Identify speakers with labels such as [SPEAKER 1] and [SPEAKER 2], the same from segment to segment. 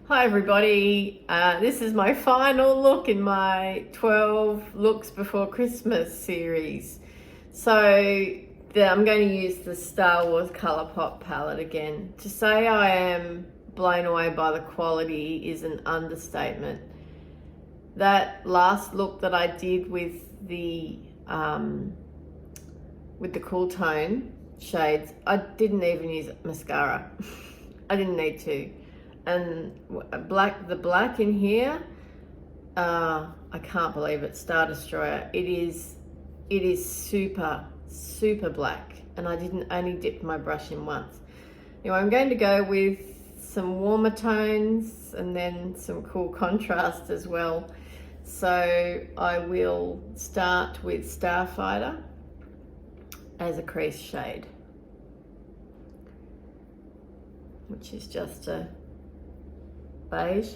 [SPEAKER 1] Hi everybody, this is my final look in my 12 looks before Christmas series. So I'm going to use the Star Wars Colourpop palette again. To say I am blown away by the quality is an understatement. That last look that I did with the cool tone shades, I didn't even use mascara. I didn't need to. And the black in here, I can't believe it, Star Destroyer. It is super black, and I didn't only dip my brush in once. Anyway, I'm going to go with some warmer tones and then some cool contrast as well. So I will start with Starfighter as a crease shade, which is just a beige.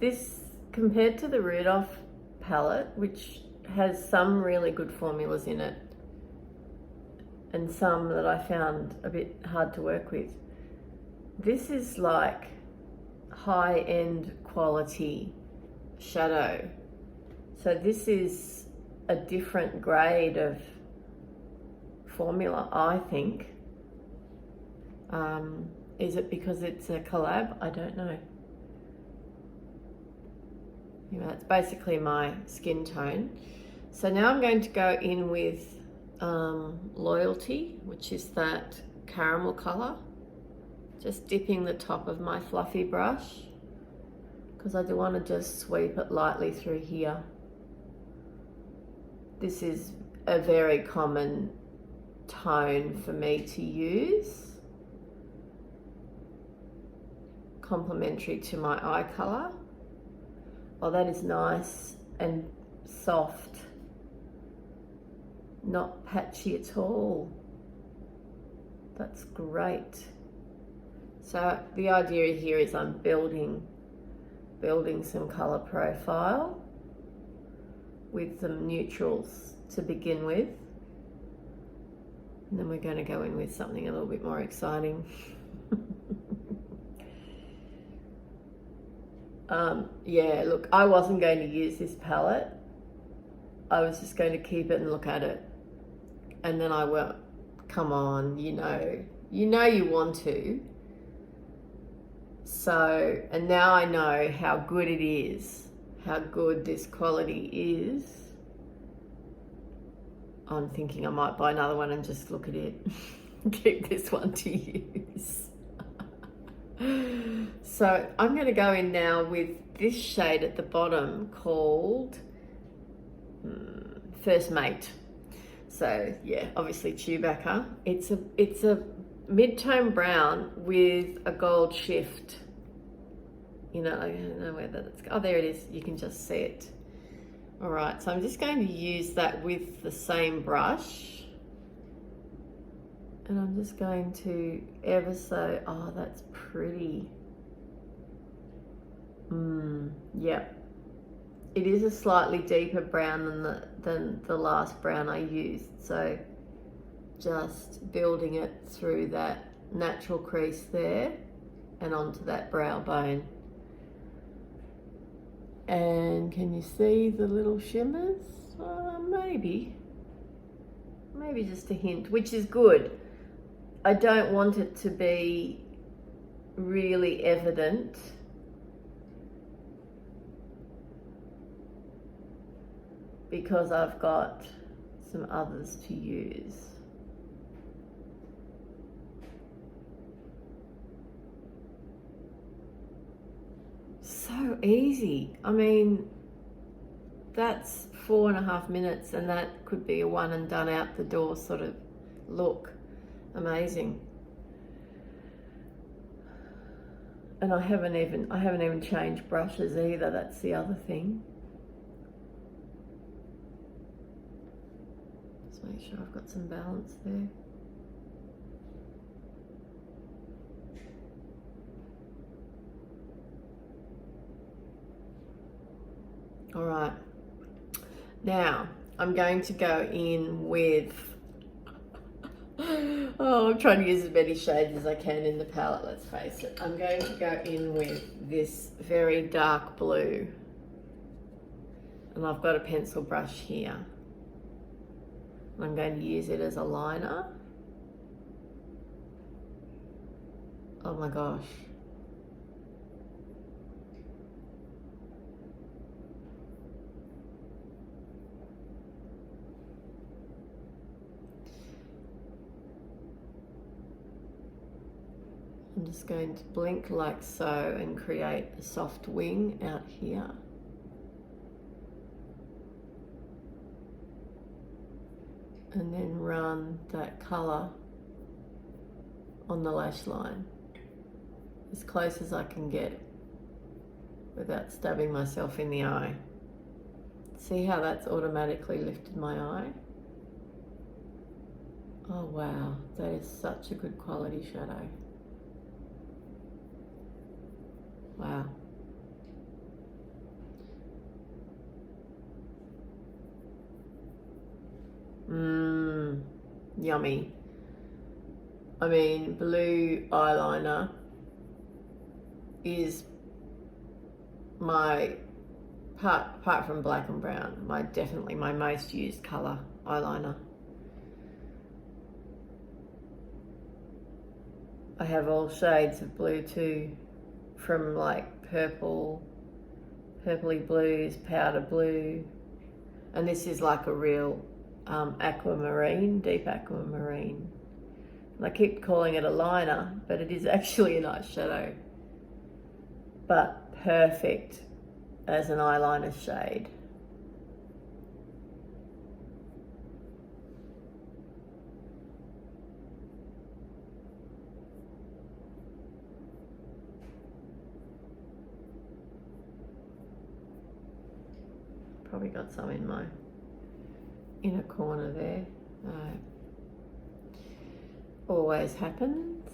[SPEAKER 1] This compared to the Rudolph palette, which has some really good formulas in it and some that I found a bit hard to work with, this is like high-end quality shadow. So this is a different grade of formula, I think. Is it because it's a collab? I don't know. You know, it's basically my skin tone. So now I'm going to go in with Loyalty, which is that caramel color. Just dipping the top of my fluffy brush, because I do want to just sweep it lightly through here. This is a very common tone for me to use, complementary to my eye color. Oh, that is nice and soft, not patchy at all. That's great. So the idea here is I'm building some color profile with some neutrals to begin with. And then we're going to go in with something a little bit more exciting. Yeah, look, I wasn't going to use this palette. I was just going to keep it and look at it. And then I went, come on, you know you want to. So, and now I know how good it is, how good this quality is. I'm thinking I might buy another one and just look at it. Keep this one to use. So I'm going to go in now with this shade at the bottom called First Mate. So yeah, obviously Chewbacca. It's a mid-tone brown with a gold shift. You know, I don't know where that's, oh, there it is. You can just see it. All right, so I'm just going to use that with the same brush. And I'm just going to ever so, oh, that's pretty. Yep. It is a slightly deeper brown than the last brown I used. So just building it through that natural crease there and onto that brow bone. And can you see the little shimmers? Maybe just a hint, which is good. I don't want it to be really evident. Because I've got some others to use. So easy. I mean, that's 4.5 minutes, and that could be a one and done out the door sort of look. Amazing. And I haven't even changed brushes either. That's the other thing. Just make sure I've got some balance there. All right. Now, I'm going to go in with, oh, I'm trying to use as many shades as I can in the palette, let's face it. I'm going to go in with this very dark blue. And I've got a pencil brush here. I'm going to use it as a liner. Oh my gosh. I'm just going to blink like so and create a soft wing out here. And then run that colour on the lash line as close as I can get without stabbing myself in the eye. See how that's automatically lifted my eye? Oh wow, that is such a good quality shadow. Wow. Yummy. I mean, blue eyeliner is my, apart from black and brown, definitely my most used colour eyeliner. I have all shades of blue too, from like purple, purpley blues, powder blue, and this is like a real aquamarine, deep aquamarine. And I keep calling it a liner, but it is actually a nice shadow, but perfect as an eyeliner shade. Probably got some in my inner corner there. Always happens.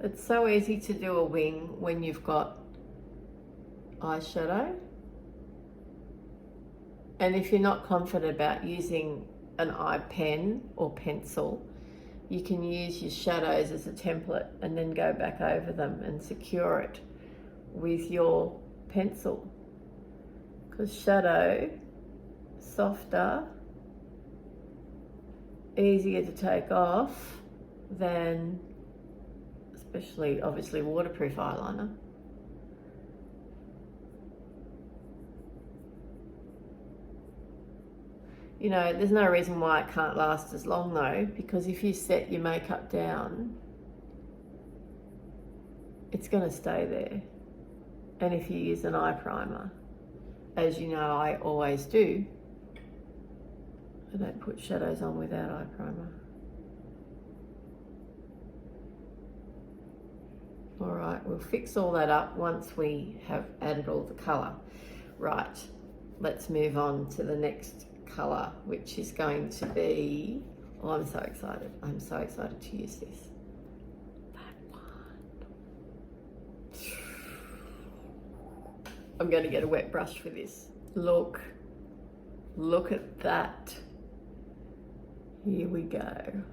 [SPEAKER 1] It's so easy to do a wing when you've got eyeshadow. And if you're not confident about using an eye pen or pencil, you can use your shadows as a template and then go back over them and secure it with your pencil. Because shadow, softer, easier to take off than, especially obviously waterproof eyeliner. You know, there's no reason why it can't last as long though, because if you set your makeup down, it's going to stay there. And if you use an eye primer, as you know I always do, I don't put shadows on without eye primer. All right, we'll fix all that up once we have added all the colour. Right, let's move on to the next colour, which is going to be, oh, I'm so excited. I'm so excited to use this. That one. I'm going to get a wet brush for this. Look at that. Here we go.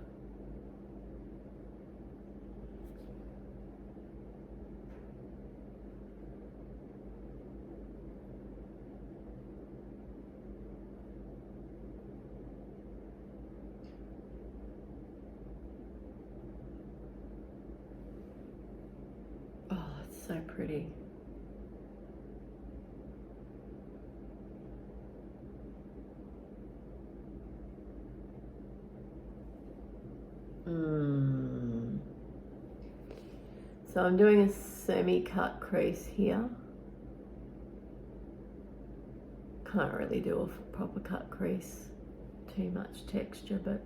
[SPEAKER 1] Oh, it's so pretty. So I'm doing a semi-cut crease here. Can't really do a proper cut crease. Too much texture, but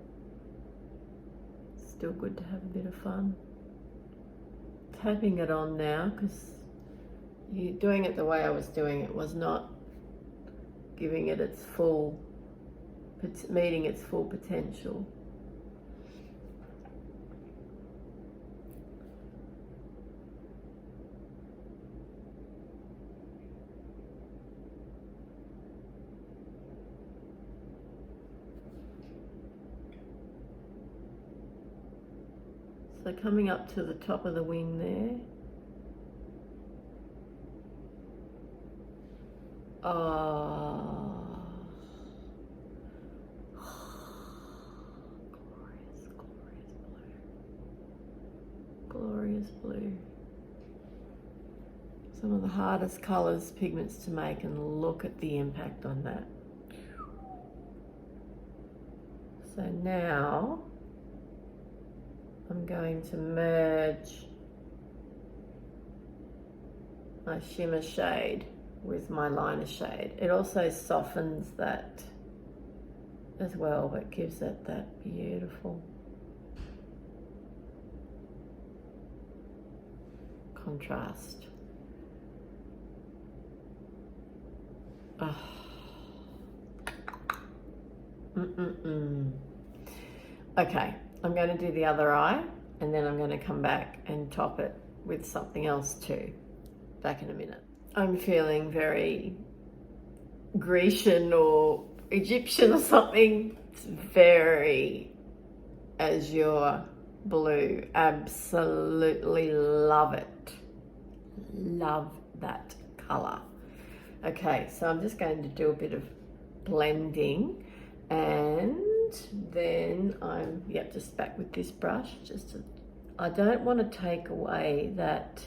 [SPEAKER 1] still good to have a bit of fun. Tapping it on now, because doing it the way I was doing it was not giving it its full, meeting its full potential. So coming up to the top of the wing there. Oh, glorious, glorious blue. Glorious blue. Some of the hardest colours, pigments to make, and look at the impact on that. So now I'm going to merge my shimmer shade with my liner shade. It also softens that as well, but gives it that beautiful contrast. Oh. Okay, I'm going to do the other eye, and then I'm going to come back and top it with something else too. Back in a minute. I'm feeling very Grecian or Egyptian or something. It's very azure blue. Absolutely love it. Love that color. Okay, so I'm just going to do a bit of blending, and then I'm just back with this brush. I don't want to take away that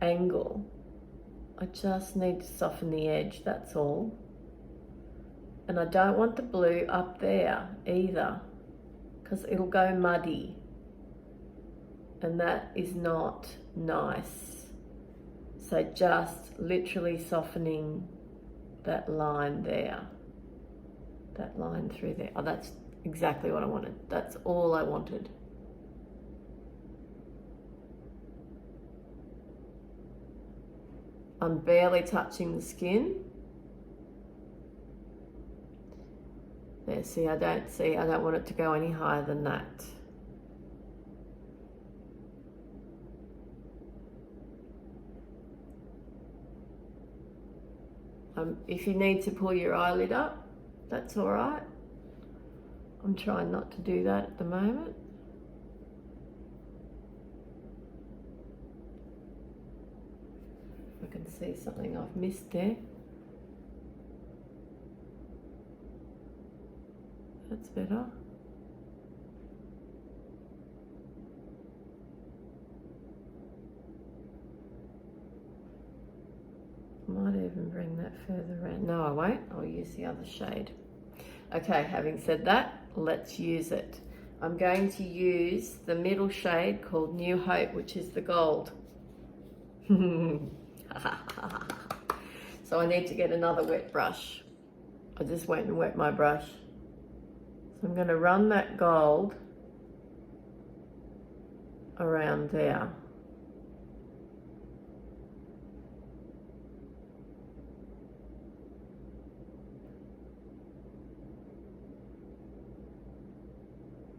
[SPEAKER 1] angle. I just need to soften the edge, that's all. And I don't want the blue up there either, because it'll go muddy, and that is not nice. So just literally softening that line there, that line through there. Oh, that's exactly what I wanted. That's all I wanted. I'm barely touching the skin. There, see, I don't want it to go any higher than that. If you need to pull your eyelid up, that's all right. I'm trying not to do that at the moment. I can see something I've missed there. That's better. I might even bring that further around. No, I won't. I'll use the other shade. Okay, having said that, let's use it. I'm going to use the middle shade called New Hope, which is the gold. So I need to get another wet brush. I just went and wet my brush. So I'm going to run that gold around there.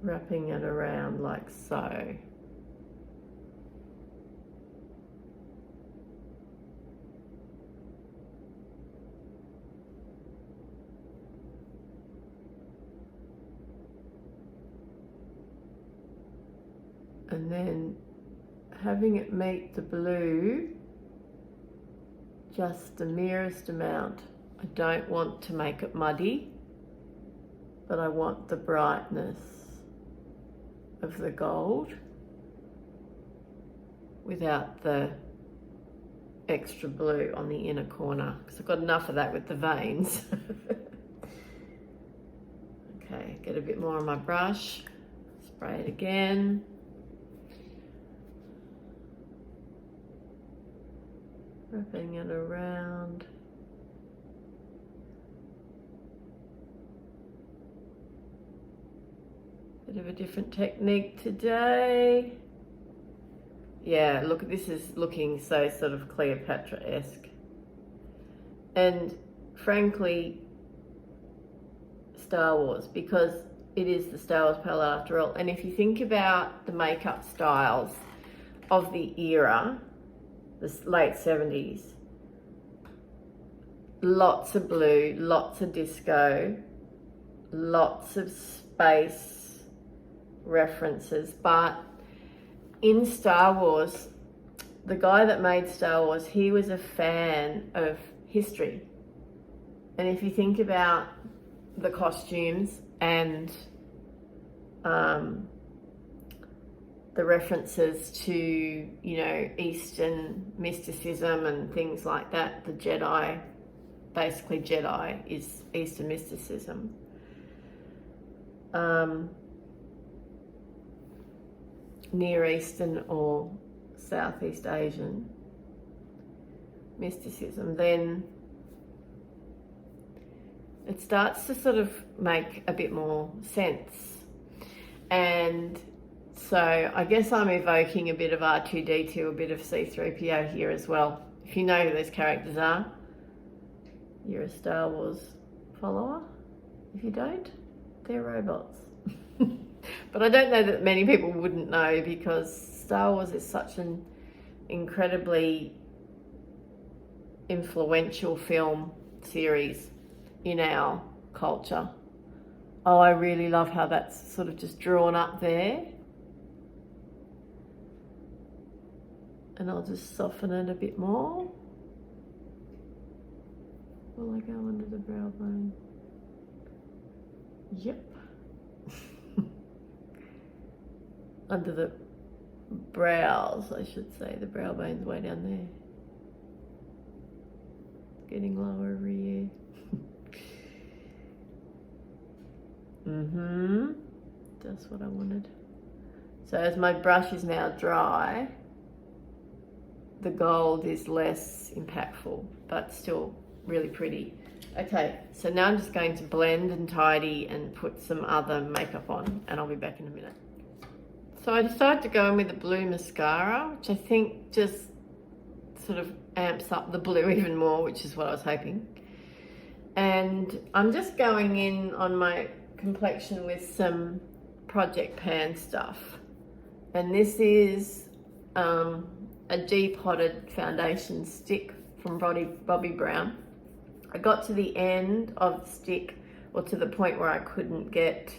[SPEAKER 1] Wrapping it around like so. And then having it meet the blue just the merest amount. I don't want to make it muddy, but I want the brightness of the gold without the extra blue on the inner corner, because I've got enough of that with the veins. Okay, get a bit more on my brush, spray it again. Wrapping it around. Bit of a different technique today. Yeah, look, this is looking so sort of Cleopatra-esque. And frankly, Star Wars, because it is the Star Wars palette after all. And if you think about the makeup styles of the era, the late 70s, lots of blue, lots of disco, lots of space references, but in Star Wars, the guy that made Star Wars, he was a fan of history. And if you think about the costumes and the references to, you know, Eastern mysticism and things like that, the Jedi, basically Jedi is Eastern mysticism. Near Eastern or Southeast Asian mysticism, then it starts to sort of make a bit more sense. And so I guess I'm evoking a bit of R2-D2, a bit of C-3PO here as well. If you know who those characters are, you're a Star Wars follower. If you don't, they're robots. But I don't know that many people wouldn't know, because Star Wars is such an incredibly influential film series in our culture. Oh, I really love how that's sort of just drawn up there. And I'll just soften it a bit more. Will I go under the brow bone? Yep. Under the brows, I should say. The brow bone's way down there. Getting lower every year. That's what I wanted. So as my brush is now dry, the gold is less impactful, but still really pretty. Okay, so now I'm just going to blend and tidy and put some other makeup on, and I'll be back in a minute. So I decided to go in with the blue mascara, which I think just sort of amps up the blue even more, which is what I was hoping. And I'm just going in on my complexion with some Project Pan stuff. And this is a G-potted foundation stick from Bobbi Brown. I got to the end of the stick, or to the point where I couldn't get,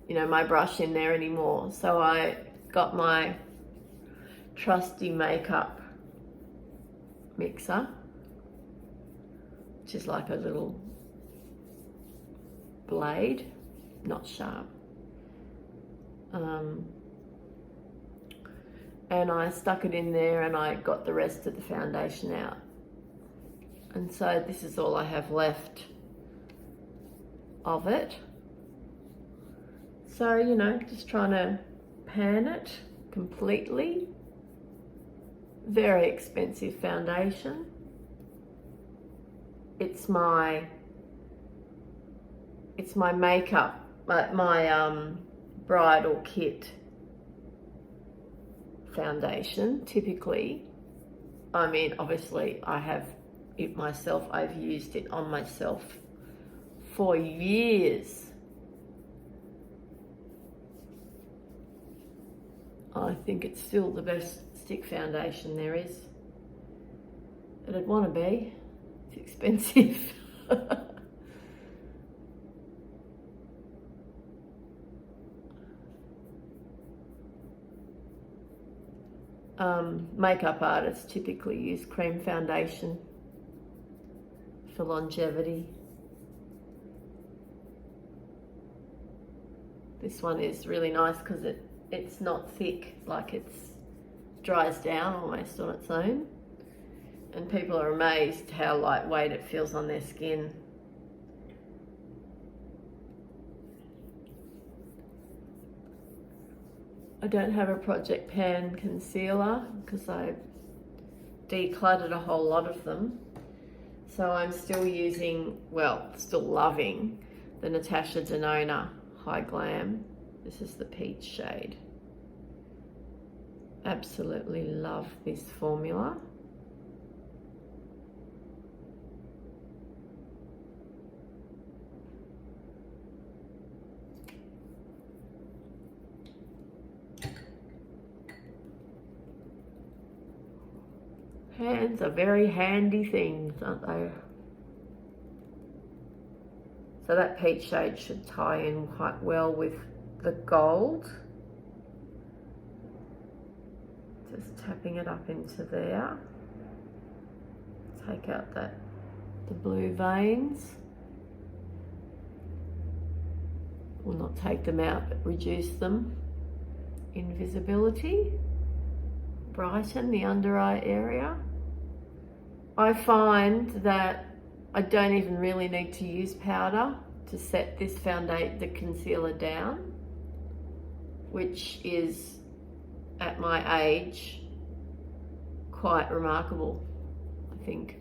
[SPEAKER 1] you know, my brush in there anymore. So I got my trusty makeup mixer, which is like a little blade, not sharp. And I stuck it in there, and I got the rest of the foundation out. And so this is all I have left of it. So, you know, just trying to pan it completely. Very expensive foundation. It's my makeup, my bridal kit foundation. Typically, I mean, obviously I have it myself. I've used it on myself for years. I think it's still the best stick foundation there is. It'd want to be. It's expensive. Makeup artists typically use cream foundation for longevity. This one is really nice because it's not thick, like it dries down almost on its own. And people are amazed how lightweight it feels on their skin. I don't have a Project Pan concealer because I decluttered a whole lot of them. So I'm still using, well, still loving the Natasha Denona High Glam. This is the peach shade. Absolutely love this formula. Hands are very handy things, aren't they? So that peach shade should tie in quite well with the gold. Just tapping it up into there. Take out the blue veins. Well, not take them out, but reduce them in visibility. Brighten the under eye area. I find that I don't even really need to use powder to set this the concealer down, which is, at my age, quite remarkable, I think.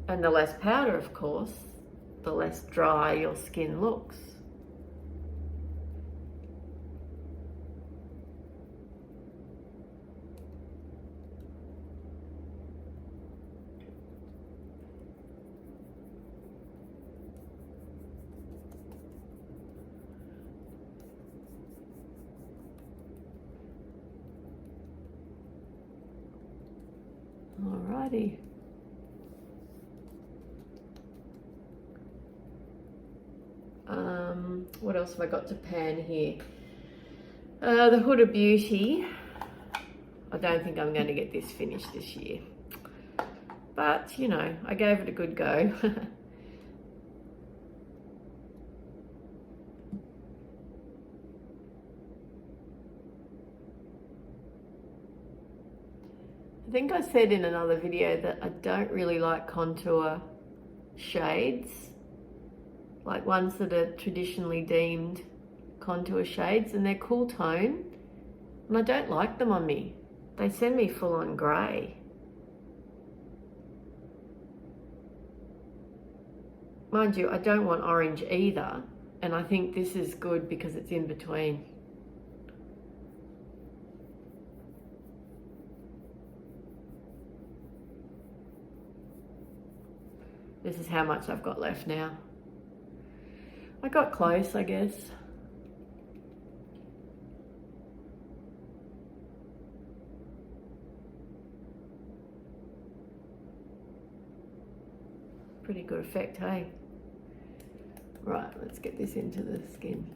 [SPEAKER 1] And the less powder, of course, the less dry your skin looks. Alrighty. What else have I got to pan here? The Huda Beauty. I don't think I'm going to get this finished this year. But, you know, I gave it a good go. I think I said in another video that I don't really like contour shades, like ones that are traditionally deemed contour shades, and they're cool tone, and I don't like them on me. They send me full on grey. Mind you, I don't want orange either, and I think this is good because it's in between. This is how much I've got left now. I got close, I guess. Pretty good effect, hey? Right, let's get this into the skin.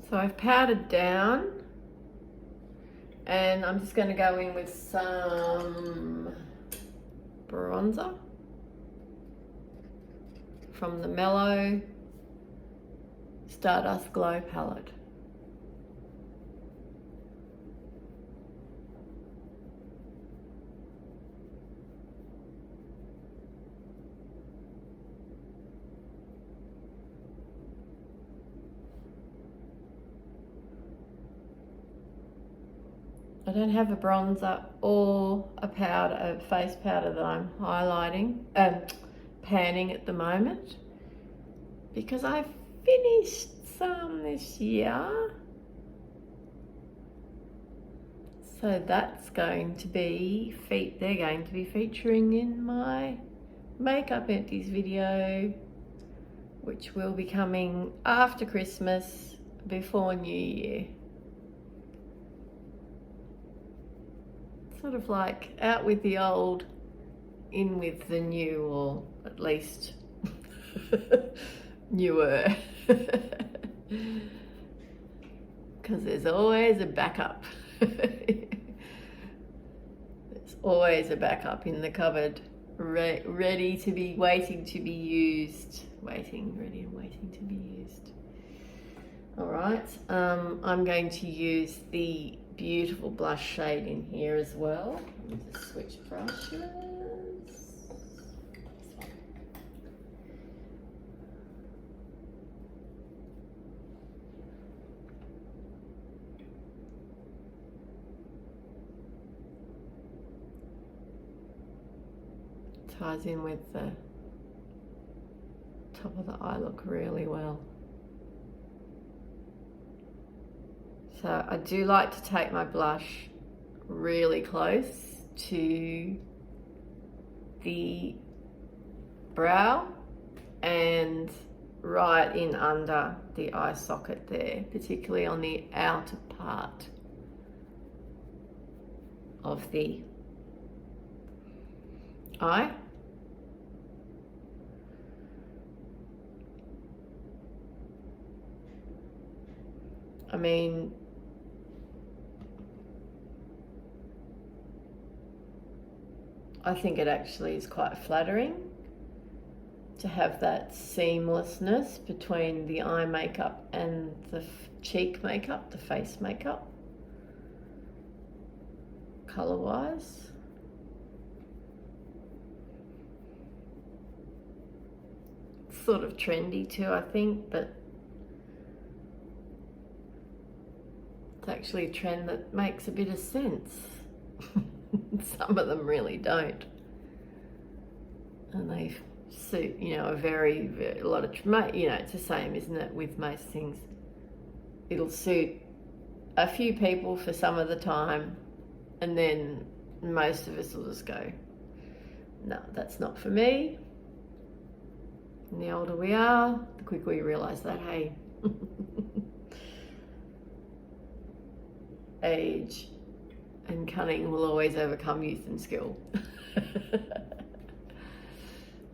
[SPEAKER 1] So I've powdered down, and I'm just going to go in with some bronzer from the Mellow Stardust Glow palette. I don't have a bronzer or a powder, a face powder that I'm highlighting, panning at the moment, because I finished some this year. So that's going to be, they're going to be featuring in my Makeup Empties video, which will be coming after Christmas, before New Year. Sort of like out with the old, in with the new, or at least newer. Because there's always a backup. There's always a backup in the cupboard, ready to be, waiting to be used. Ready and waiting to be used. All right, I'm going to use the beautiful blush shade in here as well. Let me just switch brushes. Ties in with the top of the eye look really well. So I do like to take my blush really close to the brow and right in under the eye socket there, particularly on the outer part of the eye. I mean, I think it actually is quite flattering to have that seamlessness between the eye makeup and the cheek makeup, the face makeup, color-wise. Sort of trendy too, I think, but it's actually a trend that makes a bit of sense. Some of them really don't, and they suit, you know, a lot of, you know, it's the same, isn't it, with most things. It'll suit a few people for some of the time, and then most of us will just go, no, that's not for me. And the older we are, the quicker we realise that, hey, age and cunning will always overcome youth and skill.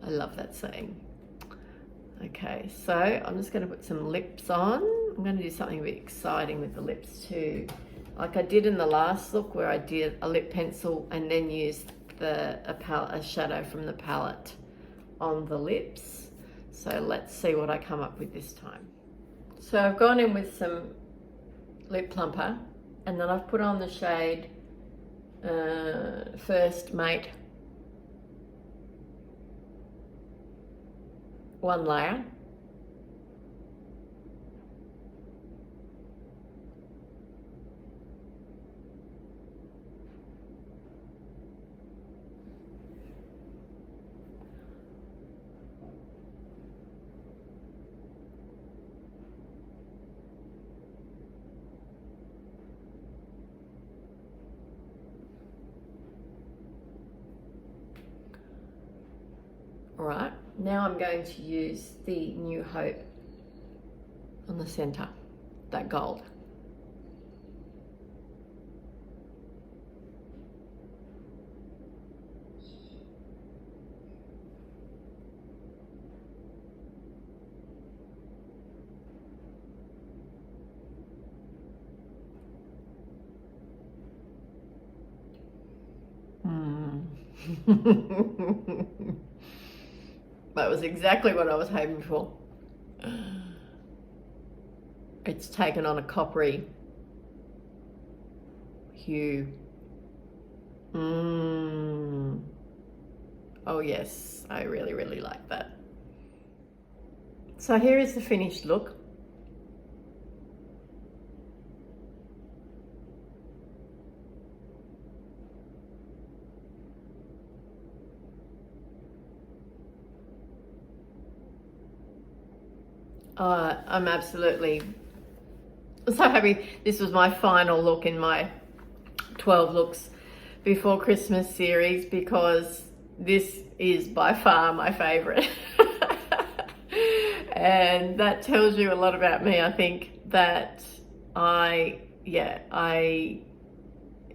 [SPEAKER 1] I love that saying. Okay, so I'm just going to put some lips on. I'm going to do something a bit exciting with the lips too. Like I did in the last look where I did a lip pencil and then used a shadow from the palette on the lips. So let's see what I come up with this time. So I've gone in with some lip plumper, and then I've put on the shade First Mate, one layer. All right, now I'm going to use the New Hope on the center, that gold. That was exactly what I was hoping for. It's taken on a coppery hue. Oh yes, I really, really like that. So here is the finished look. I'm absolutely so happy. This was my final look in my 12 looks before Christmas series, because this is by far my favorite. And that tells you a lot about me. I think that I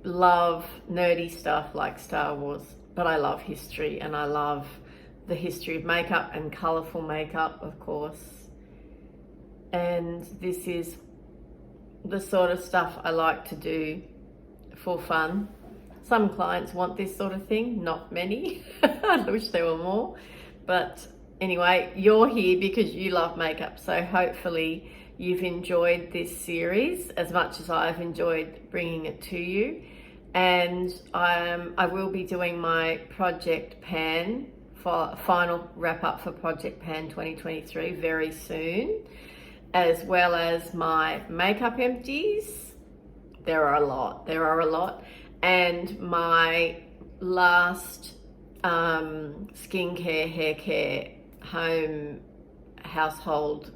[SPEAKER 1] love nerdy stuff like Star Wars, but I love history, and I love the history of makeup and colourful makeup, of course. And this is the sort of stuff I like to do for fun. Some clients want this sort of thing, not many. I wish there were more. But anyway, you're here because you love makeup. So hopefully you've enjoyed this series as much as I've enjoyed bringing it to you. And I will be doing my Project Pan final wrap up for Project Pan 2023 very soon, as well as my makeup empties. There are a lot, and my last skincare, hair care, household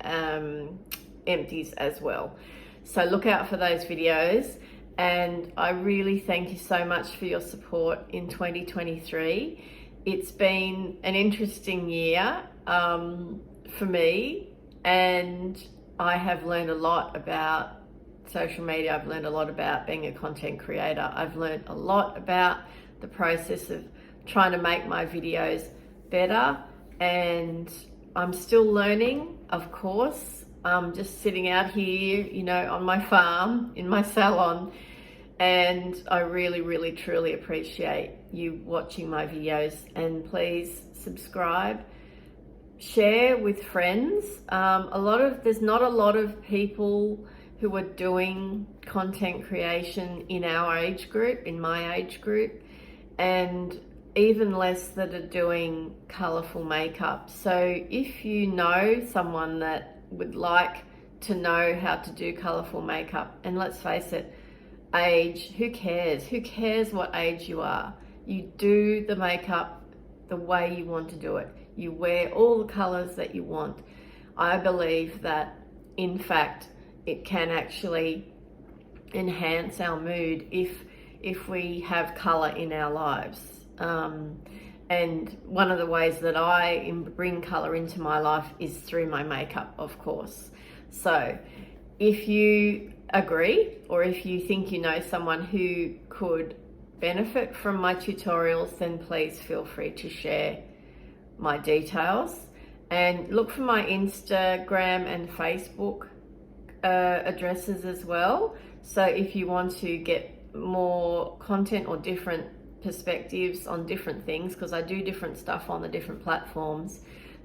[SPEAKER 1] empties as well. So look out for those videos, and I really thank you so much for your support in 2023. It's been an interesting year for me, and I have learned a lot about social media. I've learned a lot about being a content creator. I've learned a lot about the process of trying to make my videos better, and I'm still learning, of course. I'm just sitting out here, you know, on my farm, in my salon, and I really, really, truly appreciate you watching my videos. And please subscribe, share with friends. There's not a lot of people who are doing content creation in our age group, in my age group, and even less that are doing colourful makeup. So if you know someone that would like to know how to do colourful makeup, and let's face it, age, who cares? Who cares what age you are? You do the makeup the way you want to do it. You wear all the colours that you want. I believe that, in fact, it can actually enhance our mood if we have colour in our lives. And one of the ways that I bring colour into my life is through my makeup, of course. So if you agree, or if you think you know someone who could benefit from my tutorials, then please feel free to share my details. And look for my Instagram and Facebook addresses as well. So if you want to get more content or different perspectives on different things, because I do different stuff on the different platforms,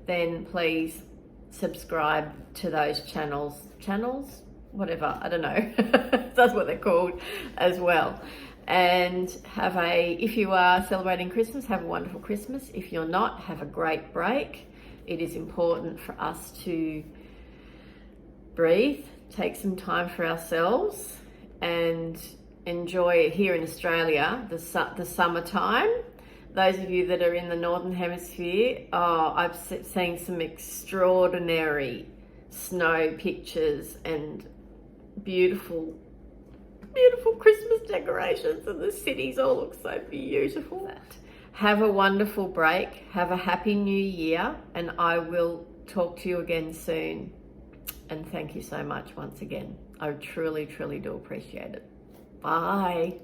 [SPEAKER 1] then please subscribe to those channels, whatever, I don't know. That's what they're called as well. And if you are celebrating Christmas, have a wonderful Christmas. If you're not, have a great break. It is important for us to breathe, take some time for ourselves, and enjoy here in Australia the summertime. Those of you that are in the Northern Hemisphere, I've seen some extraordinary snow pictures and beautiful Christmas decorations, and the cities all look so beautiful. Have a wonderful break. Have a happy new year, and I will talk to you again soon. And thank you so much once again. I truly, truly do appreciate it. Bye.